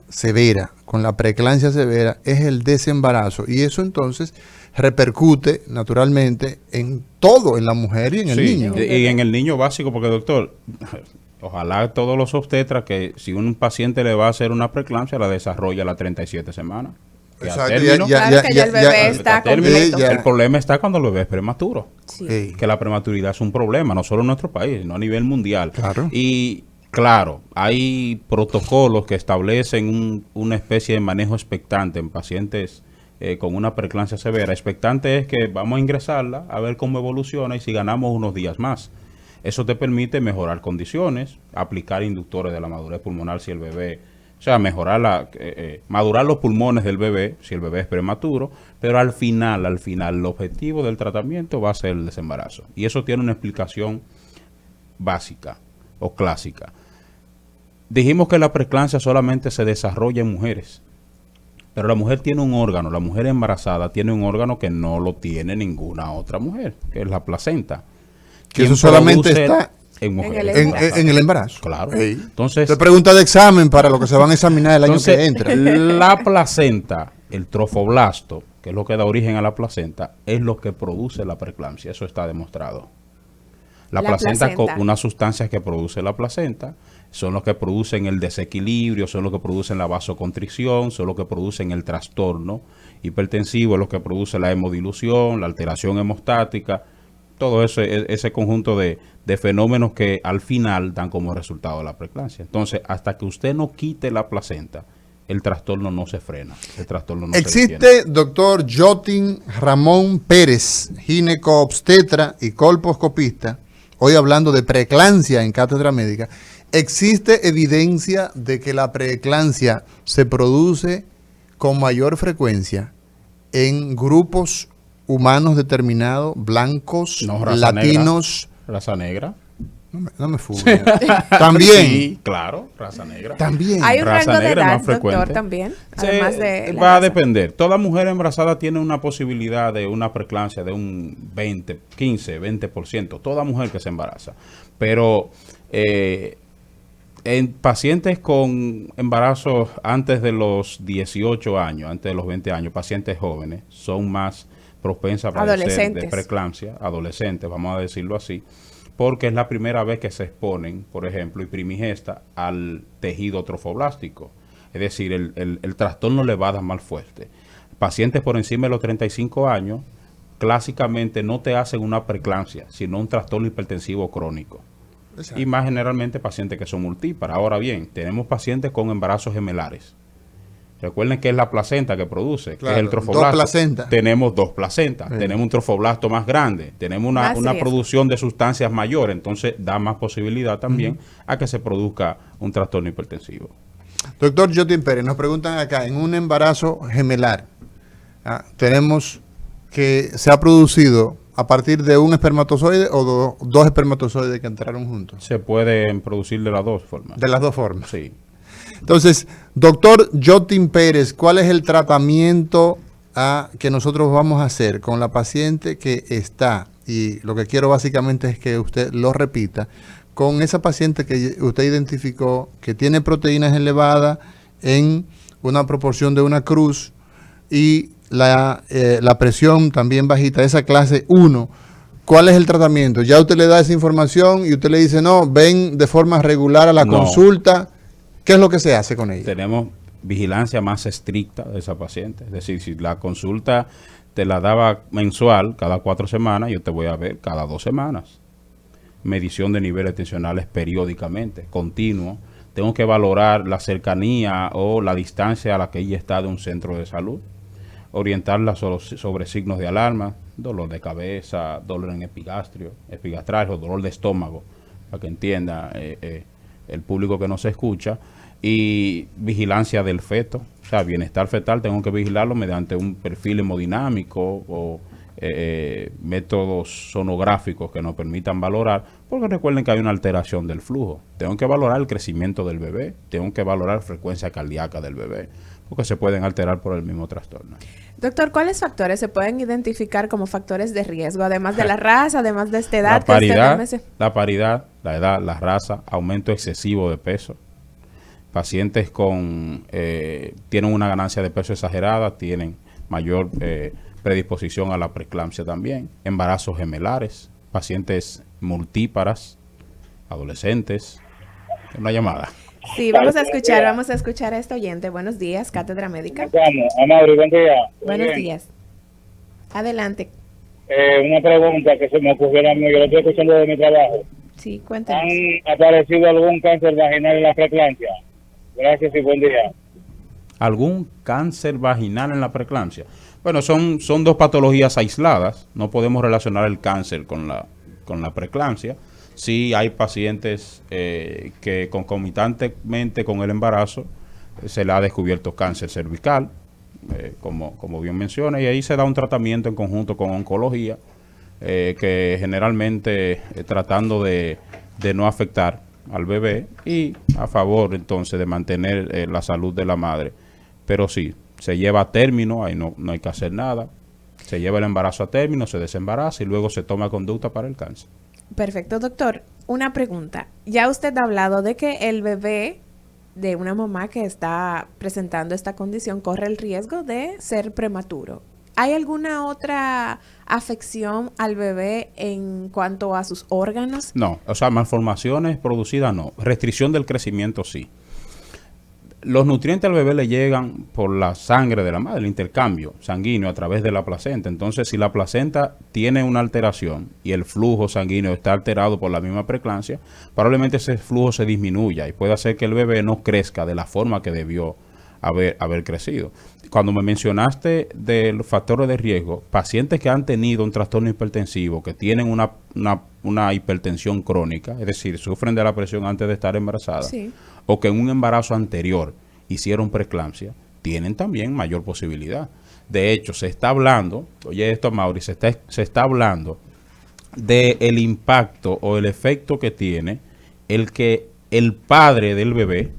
severa, con la preeclampsia severa, es el desembarazo. Y eso entonces repercute naturalmente en todo, en la mujer y en el niño. Y en el niño básico, porque doctor, ojalá todos los obstetras que si un paciente le va a hacer una preeclampsia, la desarrolla a las 37 semanas. Exacto, claro que ya el bebé está completo. El problema está cuando el bebé es prematuro. Sí. Que la prematuridad es un problema, no solo en nuestro país, sino a nivel mundial. Claro. Y claro, hay protocolos que establecen una especie de manejo expectante en pacientes con una preeclampsia severa. Expectante es que vamos a ingresarla a ver cómo evoluciona y si ganamos unos días más. Eso te permite mejorar condiciones, aplicar inductores de la madurez pulmonar si el bebé, o sea, mejorar madurar los pulmones del bebé si el bebé es prematuro, pero al final, el objetivo del tratamiento va a ser el desembarazo. Y eso tiene una explicación básica o clásica. Dijimos que la preeclampsia solamente se desarrolla en mujeres, pero la mujer tiene un órgano, la mujer embarazada tiene un órgano que no lo tiene ninguna otra mujer, que es la placenta. Que eso solamente está en mujeres en el embarazo. Claro. Entonces, te pregunta de examen para lo que se van a examinar el año que entra. La placenta, el trofoblasto, que es lo que da origen a la placenta, es lo que produce la preeclampsia. Eso está demostrado. La placenta, con unas sustancias que produce la placenta, son los que producen el desequilibrio, son los que producen la vasoconstricción, son los que producen el trastorno hipertensivo, es los que produce la hemodilución, la alteración hemostática, todo ese conjunto de fenómenos que al final dan como resultado la preeclampsia. Entonces, hasta que usted no quite la placenta, el trastorno no se frena. El trastorno no Existe, se detiene. doctor Jotin Ramón Pérez, gineco-obstetra y colposcopista, hoy hablando de preeclampsia en Cátedra Médica. ¿Existe evidencia de que la preeclampsia se produce con mayor frecuencia en grupos humanos determinados, blancos, No, raza latinos? Negra. Raza negra. No me fugue. También. Sí, claro, raza negra. También. Hay un Raza rango de negra edad, más frecuente. doctor, también. Además de la va a raza. depender. Toda mujer embarazada tiene una posibilidad de una preeclampsia de un 20%. Toda mujer que se embaraza. Pero en pacientes con embarazos antes de los 18 años, antes de los 20 años, pacientes jóvenes, son más propensas a padecer de preeclampsia, adolescentes, vamos a decirlo así, porque es la primera vez que se exponen, por ejemplo, y primigesta al tejido trofoblástico. Es decir, el trastorno le va a dar más fuerte. Pacientes por encima de los 35 años, clásicamente no te hacen una preeclampsia, sino un trastorno hipertensivo crónico. Exacto. Y más generalmente pacientes que son multípares. Ahora bien, tenemos pacientes con embarazos gemelares. Recuerden que es la placenta que produce, claro, que es el trofoblasto. Tenemos dos placentas, tenemos un trofoblasto más grande, tenemos una producción de sustancias mayor, entonces da más posibilidad también a que se produzca un trastorno hipertensivo. Doctor Jotin Pérez, nos preguntan acá, en un embarazo gemelar, tenemos que se ha producido a partir de un espermatozoide o dos espermatozoides que entraron juntos. Se pueden producir de las dos formas. De las dos formas. Sí. Entonces, doctor Jotin Pérez, ¿cuál es el tratamiento que nosotros vamos a hacer con la paciente que está, y lo que quiero básicamente es que usted lo repita, con esa paciente que usted identificó que tiene proteínas elevadas en una proporción de una cruz y la presión también bajita, esa clase 1? ¿Cuál es el tratamiento? Ya usted le da esa información y usted le dice, no, ven de forma regular a la consulta. ¿Qué es lo que se hace con ella? Tenemos vigilancia más estricta de esa paciente. Es decir, si la consulta te la daba mensual, cada 4 semanas, yo te voy a ver cada 2 semanas. Medición de niveles tensionales periódicamente, continuo. Tengo que valorar la cercanía o la distancia a la que ella está de un centro de salud. Orientarla sobre signos de alarma, dolor de cabeza, dolor en epigastralgia, dolor de estómago, para que entienda el público que nos escucha. Y vigilancia del feto, o sea, bienestar fetal, tengo que vigilarlo mediante un perfil hemodinámico o métodos sonográficos que nos permitan valorar, porque recuerden que hay una alteración del flujo. Tengo que valorar el crecimiento del bebé, tengo que valorar la frecuencia cardíaca del bebé, porque se pueden alterar por el mismo trastorno. Doctor, ¿cuáles factores se pueden identificar como factores de riesgo, además de la raza, además de esta edad? La paridad, la edad, la raza, aumento excesivo de peso. pacientes tienen una ganancia de peso exagerada, tienen mayor predisposición a la preeclampsia también, embarazos gemelares, pacientes multíparas, adolescentes. Una llamada. Sí, vamos a escuchar a este oyente. Buenos días, Cátedra Médica. Amaury, buen día. Buenos días. Adelante. Una pregunta que se me ocurrió a mí, yo lo estoy escuchando de mi trabajo. Sí, cuéntanos. ¿Han aparecido algún cáncer vaginal en la preeclampsia? Gracias y buen día. ¿Algún cáncer vaginal en la preeclampsia? Bueno, son dos patologías aisladas. No podemos relacionar el cáncer con la preeclampsia. Sí hay pacientes que concomitantemente con el embarazo se le ha descubierto cáncer cervical, como bien menciona, y ahí se da un tratamiento en conjunto con oncología, que generalmente tratando de no afectar al bebé y a favor entonces de mantener la salud de la madre. Pero sí, se lleva a término, ahí no hay que hacer nada, se lleva el embarazo a término, se desembaraza y luego se toma conducta para el cáncer. Perfecto, doctor. Una pregunta. Ya usted ha hablado de que el bebé de una mamá que está presentando esta condición corre el riesgo de ser prematuro. ¿Hay alguna otra afección al bebé en cuanto a sus órganos? No, o sea, malformaciones producidas no. Restricción del crecimiento sí. Los nutrientes al bebé le llegan por la sangre de la madre, el intercambio sanguíneo a través de la placenta. Entonces, si la placenta tiene una alteración y el flujo sanguíneo está alterado por la misma preeclampsia, probablemente ese flujo se disminuya y puede hacer que el bebé no crezca de la forma que debió haber crecido. Cuando me mencionaste de los factores de riesgo, pacientes que han tenido un trastorno hipertensivo, que tienen una hipertensión crónica, es decir, sufren de la presión antes de estar embarazada, sí, o que en un embarazo anterior hicieron preeclampsia, tienen también mayor posibilidad. De hecho, se está hablando, oye esto, Mauri, se está hablando del impacto o el efecto que tiene el que el padre del bebé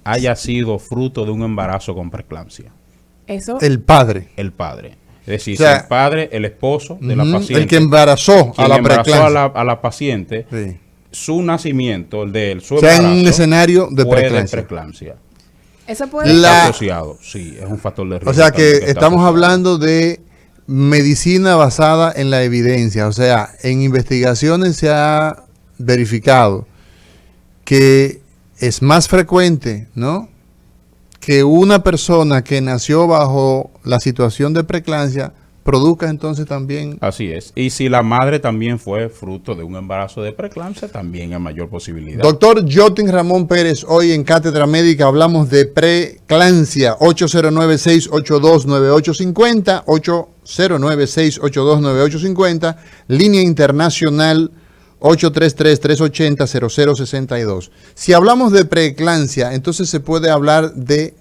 haya sido fruto de un embarazo con preeclampsia. Eso. El padre. El padre. Es decir, o sea, el padre, el esposo de la paciente. El que embarazó a la preeclampsia. A la paciente, sí, su nacimiento, el de él, su embarazo, en un escenario de preeclampsia. Eso puede estar asociado. Sí, es un factor de riesgo. O sea que estamos hablando de medicina basada en la evidencia. O sea, en investigaciones se ha verificado que es más frecuente, ¿no?, que una persona que nació bajo la situación de preeclampsia produzca entonces también. Así es. Y si la madre también fue fruto de un embarazo de preeclampsia, también hay mayor posibilidad. Doctor Jotin Ramón Pérez, hoy en Cátedra Médica hablamos de preeclampsia. 809-682-9850, 809-682-9850, línea internacional 833-380-0062. Si hablamos de preeclampsia, entonces se puede hablar de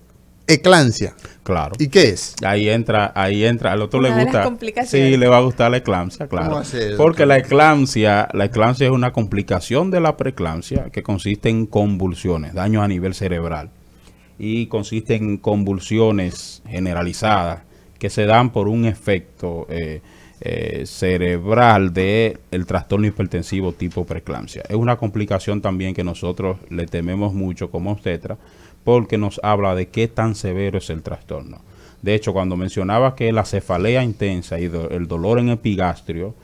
eclampsia. Claro. ¿Y qué es? Ahí entra, al otro le gusta. Sí, le va a gustar la eclampsia, claro. Porque la eclampsia es una complicación de la preeclampsia que consiste en convulsiones, daños a nivel cerebral. Y consiste en convulsiones generalizadas que se dan por un efecto cerebral de el trastorno hipertensivo tipo preeclampsia. Es una complicación también que nosotros le tememos mucho como obstetra, porque nos habla de qué tan severo es el trastorno. De hecho, cuando mencionaba que la cefalea intensa y el dolor en epigastrio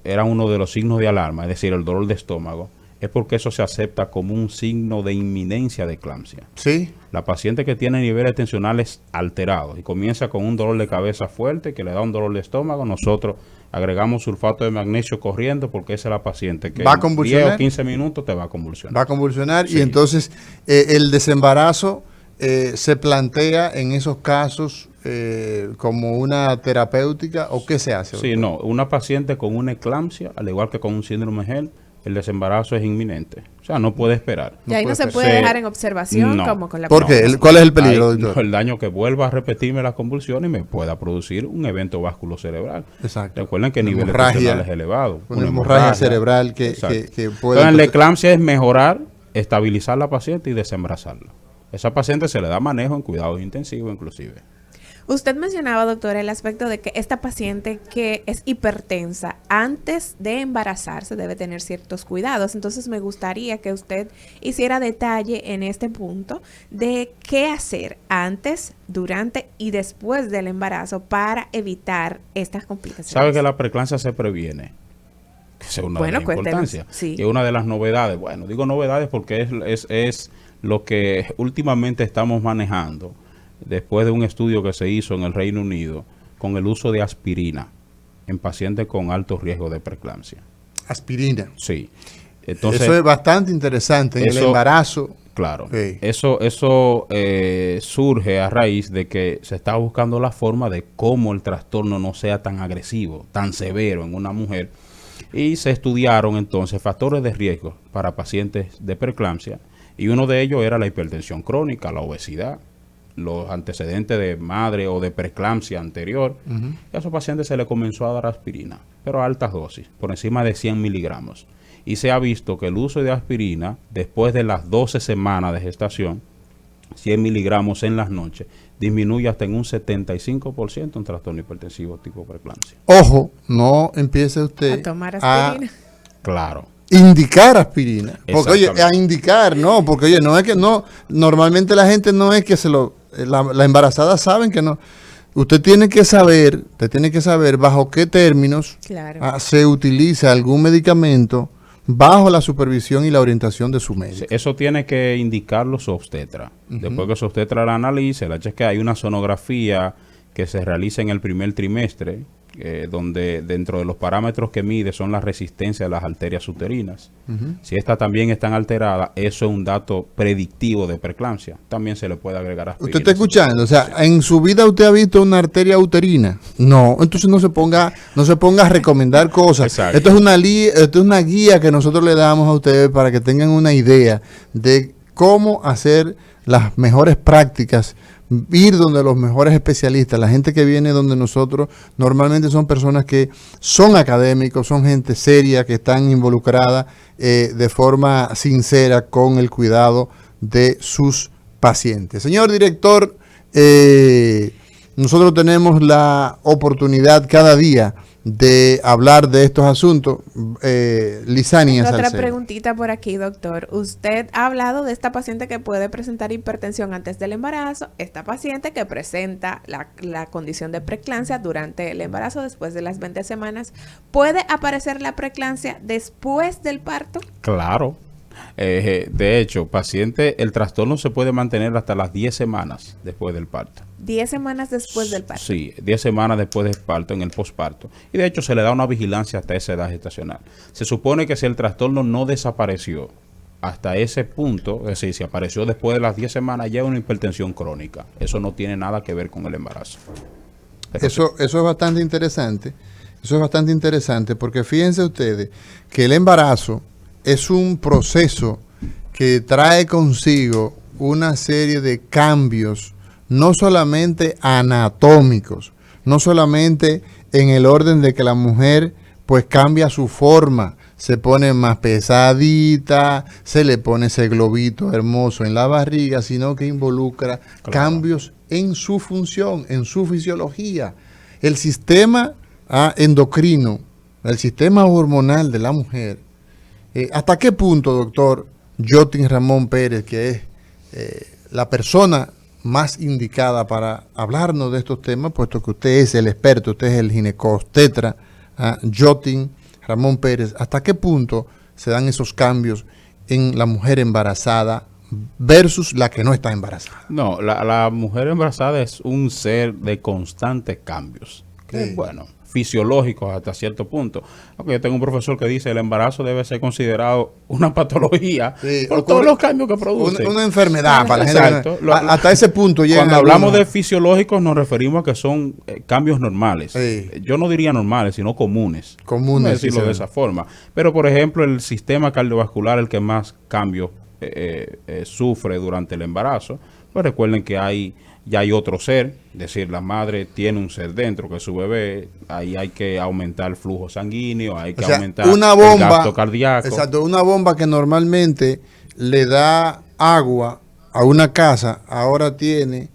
era uno de los signos de alarma, es decir, el dolor de estómago, es porque eso se acepta como un signo de inminencia de eclampsia. Sí. La paciente que tiene niveles tensionales alterados y comienza con un dolor de cabeza fuerte que le da un dolor de estómago, nosotros agregamos sulfato de magnesio corriendo porque esa es la paciente que va a convulsionar. 10 o 15 minutos te va a convulsionar. Va a convulsionar, sí. Y entonces el desembarazo se plantea en esos casos como una terapéutica, ¿o qué se hace? Sí, no, una paciente con una eclampsia, al igual que con un síndrome GERD, el desembarazo es inminente. O sea, no puede esperar. Y ahí no se puede dejar en observación como con la... ¿Por qué? ¿Cuál es el peligro, doctor? El daño que vuelva a repetirme las convulsiones y me pueda producir un evento vasculocerebral. Exacto. Recuerden que el nivel tensional es elevado. Una hemorragia cerebral que puede... Entonces, la eclampsia es mejorar, estabilizar la paciente y desembarazarla. Esa paciente se le da manejo en cuidados intensivos inclusive. Usted mencionaba, doctora, el aspecto de que esta paciente que es hipertensa antes de embarazarse debe tener ciertos cuidados. Entonces me gustaría que usted hiciera detalle en este punto de qué hacer antes, durante y después del embarazo para evitar estas complicaciones. ¿Sabe que la preeclampsia se previene? Esa es una de las importancias. Sí. Y una de las novedades, bueno, digo novedades porque es lo que últimamente estamos manejando después de un estudio que se hizo en el Reino Unido con el uso de aspirina en pacientes con alto riesgo de preeclampsia. Aspirina. Sí. Entonces, eso es bastante interesante en el embarazo. Claro. Sí. Eso surge a raíz de que se está buscando la forma de cómo el trastorno no sea tan agresivo, tan severo en una mujer. Y se estudiaron entonces factores de riesgo para pacientes de preeclampsia. Y uno de ellos era la hipertensión crónica, la obesidad, los antecedentes de madre o de preeclampsia anterior. Y a esos pacientes se les comenzó a dar aspirina, pero a altas dosis, por encima de 100 miligramos. Y se ha visto que el uso de aspirina, después de las 12 semanas de gestación, 100 miligramos en las noches, disminuye hasta en un 75% un trastorno hipertensivo tipo preeclampsia. Ojo, no empiece usted a tomar aspirina. Claro. Indicar aspirina. Porque, oye, a indicar, no, porque, oye, no es que no, normalmente la gente no es que la embarazada saben que no. Usted tiene que saber bajo qué términos se utiliza algún medicamento bajo la supervisión y la orientación de su médico. Eso tiene que indicarlo su obstetra. Después que su obstetra la analice, la chequea, hay una sonografía que se realiza en el primer trimestre, donde dentro de los parámetros que mide son la resistencia de las arterias uterinas. Si estas también están alteradas, eso es un dato predictivo de preeclampsia. También se le puede agregar aspirina. ¿Usted está escuchando? O sea, ¿en su vida usted ha visto una arteria uterina? No, entonces no se ponga a recomendar cosas. Exacto. Esto es una guía que nosotros le damos a ustedes para que tengan una idea de cómo hacer las mejores prácticas, ir donde los mejores especialistas. La gente que viene donde nosotros normalmente son personas que son académicos, son gente seria, que están involucradas de forma sincera con el cuidado de sus pacientes. Señor director, nosotros tenemos la oportunidad cada día de hablar de estos asuntos. Lisania Salcedo. Otra preguntita por aquí, doctor. Usted ha hablado de esta paciente que puede presentar hipertensión antes del embarazo, esta paciente que presenta la condición de preeclampsia durante el embarazo después de las 20 semanas. ¿Puede aparecer la preeclampsia después del parto? Claro. De hecho, el trastorno se puede mantener hasta las 10 semanas después del parto. 10 semanas después del parto. Sí, 10 semanas después del parto, en el posparto. Y de hecho se le da una vigilancia hasta esa edad gestacional. Se supone que si el trastorno no desapareció hasta ese punto, es decir, si apareció después de las 10 semanas, ya es una hipertensión crónica. Eso no tiene nada que ver con el embarazo. Eso es bastante interesante. Eso es bastante interesante porque fíjense ustedes que el embarazo es un proceso que trae consigo una serie de cambios, no solamente anatómicos, no solamente en el orden de que la mujer pues cambia su forma, se pone más pesadita, se le pone ese globito hermoso en la barriga, sino que involucra cambios en su función, en su fisiología. El sistema endocrino, el sistema hormonal de la mujer. ¿Hasta qué punto, doctor Jotin Ramón Pérez, que es la persona más indicada para hablarnos de estos temas, puesto que usted es el experto, usted es el ginecobstetra, Jotin Ramón Pérez, hasta qué punto se dan esos cambios en la mujer embarazada versus la que no está embarazada? No, la mujer embarazada es un ser de constantes cambios, que bueno, fisiológicos hasta cierto punto. Aunque yo tengo un profesor que dice el embarazo debe ser considerado una patología por todos los cambios que produce. Una enfermedad para la gente. Hasta ese punto llega. Cuando hablamos de fisiológicos nos referimos a que son cambios normales. Yo no diría normales, sino comunes. Comunes. Decirlo de esa forma. Pero, por ejemplo, el sistema cardiovascular, el que más cambios sufre durante el embarazo, pues recuerden que ya hay otro ser, es decir, la madre tiene un ser dentro que es su bebé, ahí hay que aumentar el flujo sanguíneo, hay que aumentar el gasto cardíaco. Exacto, una bomba que normalmente le da agua a una casa, ahora tiene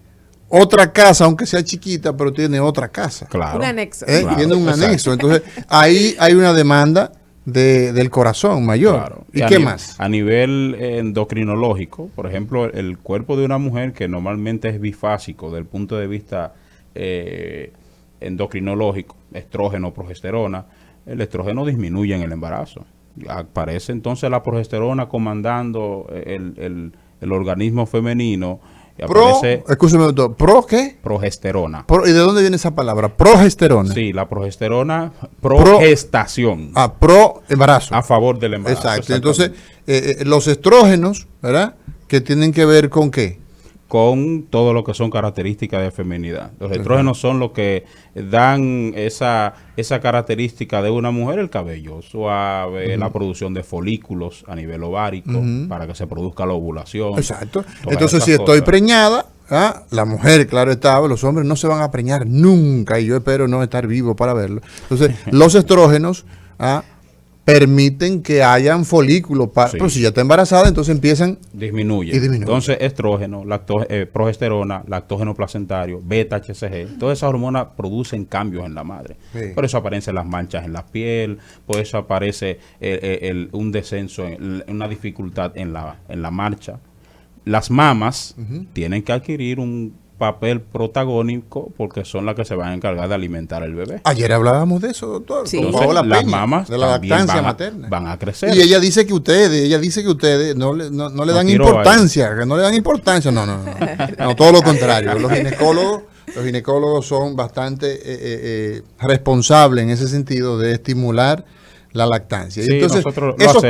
otra casa, aunque sea chiquita, pero tiene otra casa. Claro. Un anexo. Claro, Tiene un exacto. anexo. Entonces, ahí hay una demanda del corazón mayor. Claro. ¿Y qué más? A nivel endocrinológico, por ejemplo, el cuerpo de una mujer que normalmente es bifásico del punto de vista endocrinológico, estrógeno, progesterona, el estrógeno disminuye en el embarazo. Aparece entonces la progesterona comandando el organismo femenino. Escúcheme, doctor, ¿pro qué? Progesterona. ¿Y de dónde viene esa palabra? Progesterona. Sí, la progesterona, progestación. Pro embarazo. A favor del embarazo. Exacto. Entonces, los estrógenos, ¿verdad? Que tienen que ver con qué? Con todo lo que son características de feminidad. Los estrógenos son los que dan esa característica de una mujer, el cabello suave, la producción de folículos a nivel ovárico, para que se produzca la ovulación. Exacto. Entonces, si estoy preñada, la mujer, claro está, los hombres no se van a preñar nunca, y yo espero no estar vivo para verlo. Entonces, los estrógenos permiten que hayan folículos. Pero si ya está embarazada, entonces empiezan... Disminuye. Entonces, estrógeno, progesterona, lactógeno placentario, beta-HCG, todas esas hormonas producen cambios en la madre. Sí. Por eso aparecen las manchas en la piel, por eso aparece un descenso, una dificultad en la marcha. Las mamas tienen que adquirir un papel protagónico porque son las que se van a encargar de alimentar al bebé. Ayer hablábamos de eso, doctor. Sí. Entonces, las mamas de la lactancia materna van a crecer. Y ella dice que ustedes no le dan importancia, que no le dan importancia. No, todo lo contrario. Los ginecólogos son bastante responsables en ese sentido de estimular la lactancia. Sí, entonces, esos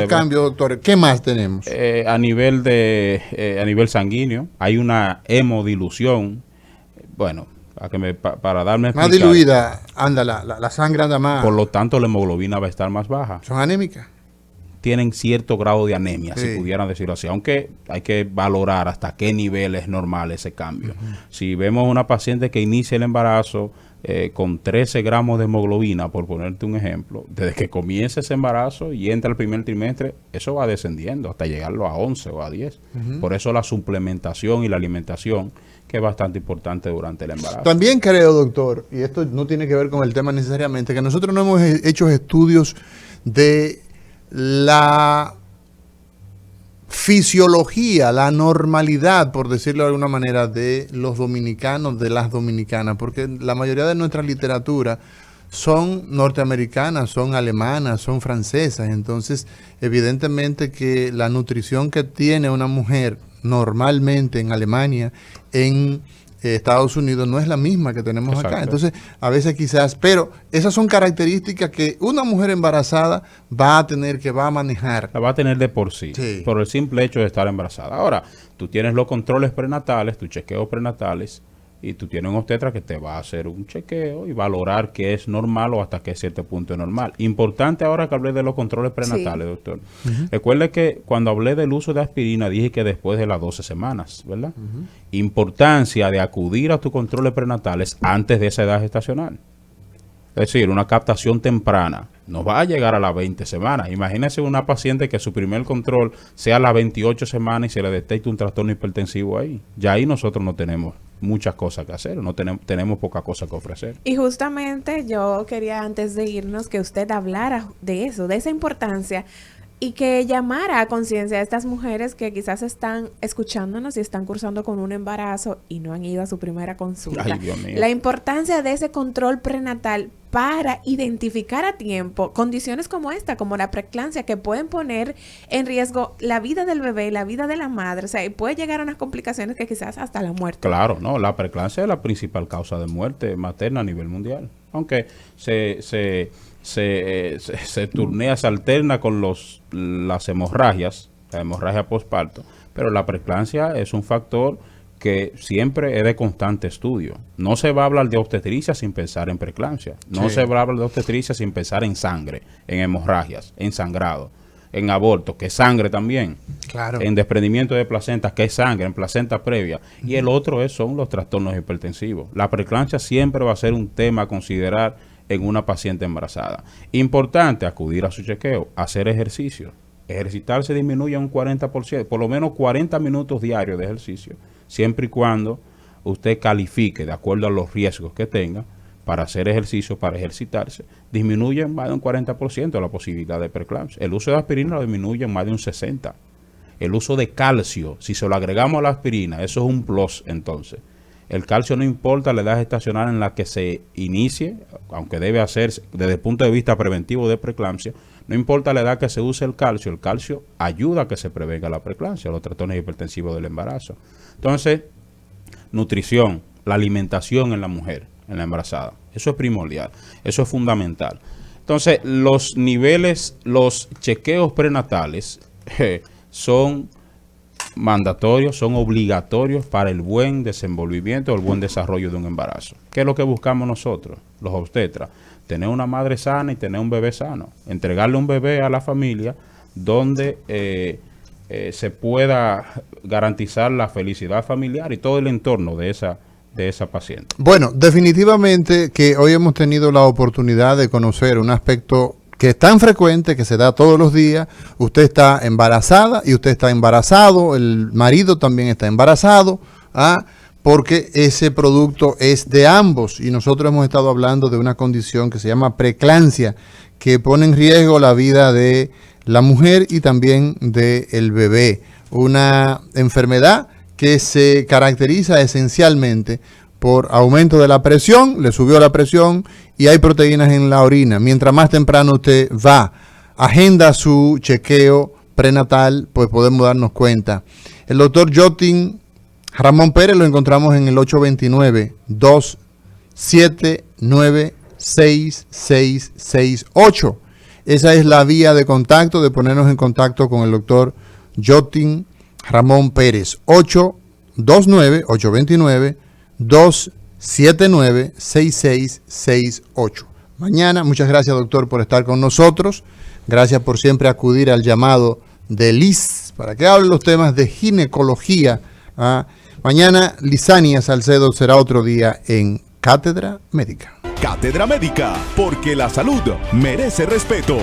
cambios, doctor, ¿qué más tenemos? A nivel sanguíneo, hay una hemodilución. Bueno, para darme más diluida, anda, la sangre anda más. Por lo tanto, la hemoglobina va a estar más baja. ¿Son anémicas? Tienen cierto grado de anemia, si pudieran decirlo así, aunque hay que valorar hasta qué nivel es normal ese cambio. Si vemos una paciente que inicia el embarazo con 13 gramos de hemoglobina, por ponerte un ejemplo, desde que comienza ese embarazo y entra el primer trimestre, eso va descendiendo hasta llegarlo a 11 o a 10. Por eso la suplementación y la alimentación, que es bastante importante durante el embarazo. También creo, doctor, y esto no tiene que ver con el tema necesariamente, que nosotros no hemos hecho estudios de la fisiología, la normalidad, por decirlo de alguna manera, de los dominicanos, de las dominicanas, porque la mayoría de nuestra literatura son norteamericanas, son alemanas, son francesas. Entonces, evidentemente que la nutrición que tiene una mujer normalmente en Alemania, en Estados Unidos, no es la misma que tenemos Exacto. acá. Entonces, a veces quizás, pero esas son características que una mujer embarazada va a manejar. La va a tener de por sí, por el simple hecho de estar embarazada. Ahora, tú tienes los controles prenatales, tus chequeos prenatales, y tú tienes un obstetra que te va a hacer un chequeo y valorar qué es normal o hasta qué cierto punto es normal. Importante ahora que hablé de los controles prenatales, doctor. Recuerde que cuando hablé del uso de aspirina dije que después de las 12 semanas, ¿verdad? Importancia de acudir a tus controles prenatales antes de esa edad gestacional. Es decir, una captación temprana no va a llegar a las 20 semanas. Imagínese una paciente que su primer control sea a las 28 semanas y se le detecta un trastorno hipertensivo ahí. Ya ahí nosotros no tenemos muchas cosas que hacer, no tenemos poca cosa que ofrecer. Y justamente yo quería antes de irnos que usted hablara de eso, de esa importancia y que llamara a conciencia a estas mujeres que quizás están escuchándonos y están cursando con un embarazo y no han ido a su primera consulta. Ay, Dios mío. La importancia de ese control prenatal para identificar a tiempo condiciones como esta, como la preeclampsia, que pueden poner en riesgo la vida del bebé, la vida de la madre, o sea, y puede llegar a unas complicaciones que quizás hasta la muerte. Claro, no, la preeclampsia es la principal causa de muerte materna a nivel mundial, aunque se turnea, se alterna con las hemorragias, la hemorragia postparto, pero la preeclampsia es un factor que siempre es de constante estudio. No se va a hablar de obstetricia sin pensar en preeclampsia. No se va a hablar de obstetricia sin pensar en sangre, en hemorragias, en sangrado, en aborto, que es sangre también. Claro. En desprendimiento de placenta, que es sangre, en placenta previa. Y el otro son los trastornos hipertensivos. La preeclampsia siempre va a ser un tema a considerar en una paciente embarazada. Importante acudir a su chequeo, hacer ejercicio. Ejercitarse disminuye un 40%, por lo menos 40 minutos diarios de ejercicio, siempre y cuando usted califique de acuerdo a los riesgos que tenga para hacer ejercicio, para ejercitarse, disminuye en más de un 40% la posibilidad de preeclampsia. El uso de aspirina lo disminuye en más de un 60%. El uso de calcio, si se lo agregamos a la aspirina, eso es un plus entonces. El calcio no importa la edad gestacional en la que se inicie, aunque debe hacerse desde el punto de vista preventivo de preeclampsia, no importa la edad que se use el calcio ayuda a que se prevenga la preeclampsia, los trastornos hipertensivos del embarazo. Entonces, nutrición, la alimentación en la mujer, en la embarazada, eso es primordial, eso es fundamental. Entonces, los niveles, los chequeos prenatales son mandatorios, son obligatorios para el buen desenvolvimiento o el buen desarrollo de un embarazo. ¿Qué es lo que buscamos nosotros, los obstetras? Tener una madre sana y tener un bebé sano. Entregarle un bebé a la familia donde se pueda garantizar la felicidad familiar y todo el entorno de esa paciente. Bueno, definitivamente que hoy hemos tenido la oportunidad de conocer un aspecto que es tan frecuente, que se da todos los días. Usted está embarazada y usted está embarazado, el marido también está embarazado, porque ese producto es de ambos, y nosotros hemos estado hablando de una condición que se llama preeclampsia, que pone en riesgo la vida de la mujer y también del bebé. Una enfermedad que se caracteriza esencialmente por aumento de la presión, le subió la presión y hay proteínas en la orina. Mientras más temprano usted va, agenda su chequeo prenatal, pues podemos darnos cuenta. El doctor Jotin Ramón Pérez lo encontramos en el 829-279-6668. Esa es la vía de contacto, de ponernos en contacto con el doctor Jotin Ramón Pérez. 829-279-6668. Mañana, muchas gracias, doctor, por estar con nosotros. Gracias por siempre acudir al llamado de Liz para que hable los temas de ginecología. Mañana, Lizania Salcedo será otro día en Cátedra Médica. Cátedra Médica, porque la salud merece respeto.